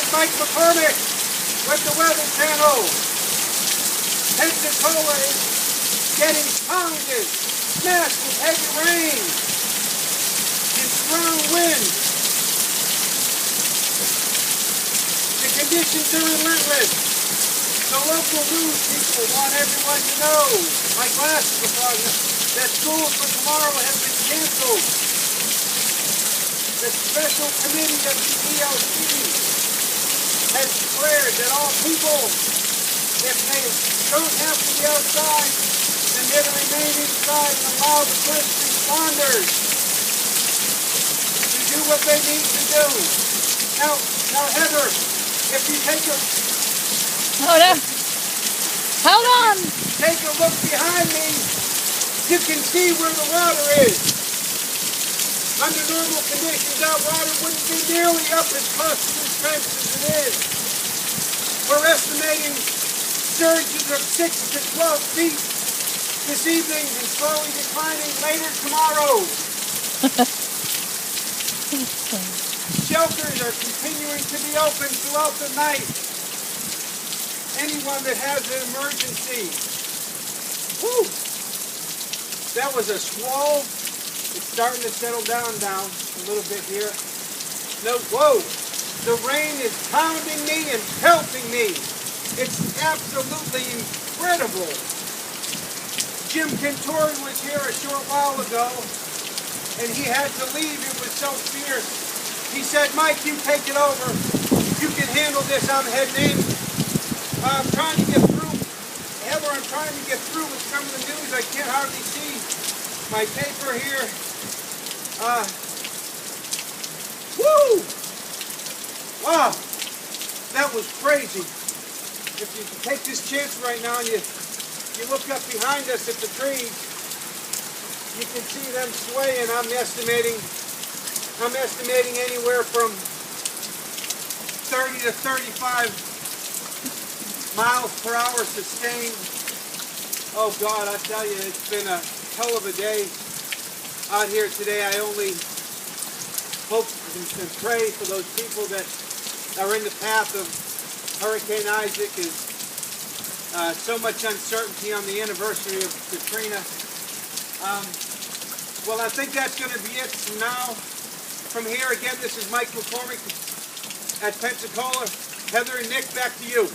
is Mike McCormick with the Weather Channel. Pensacola is getting pounded, smashed with heavy rain and strong winds. The conditions are relentless. The local news people want everyone to know, my glasses are fogging up, that schools for tomorrow have been canceled. The special committee of the ELC has declared that all people, if they don't have to be outside, then they're to remain inside and allow the first responders to do what they need to do. Now Heather, if you take a Hold on. Take a look behind me, you can see where the water is. Under normal conditions, our water wouldn't be nearly up as close to this fence as it is. We're estimating surges of 6 to 12 feet this evening and slowly declining later tomorrow. Shelters are continuing to be open throughout the night. Anyone that has an emergency. Woo! That was a squall. It's starting to settle down now a little bit here. No, whoa! The rain is pounding me and pelting me. It's absolutely incredible. Jim Cantori was here a short while ago, and he had to leave. It was so fierce. He said, Mike, you take it over. You can handle this. I'm heading in. I'm trying to get through. Heather, I'm trying to get through with some of the news. I can't hardly see my paper here. Woo! Wow, that was crazy. If you take this chance right now and you look up behind us at the trees, you can see them swaying. I'm estimating anywhere from 30 to 35 miles per hour sustained. Oh God, I tell you, it's been a hell of a day out here today. I only hope and pray for those people that are in the path of Hurricane Isaac. Is so much uncertainty on the anniversary of Katrina. Well, I think that's going to be it from now. From here, again, this is Mike McCormick at Pensacola. Heather and Nick, back to you.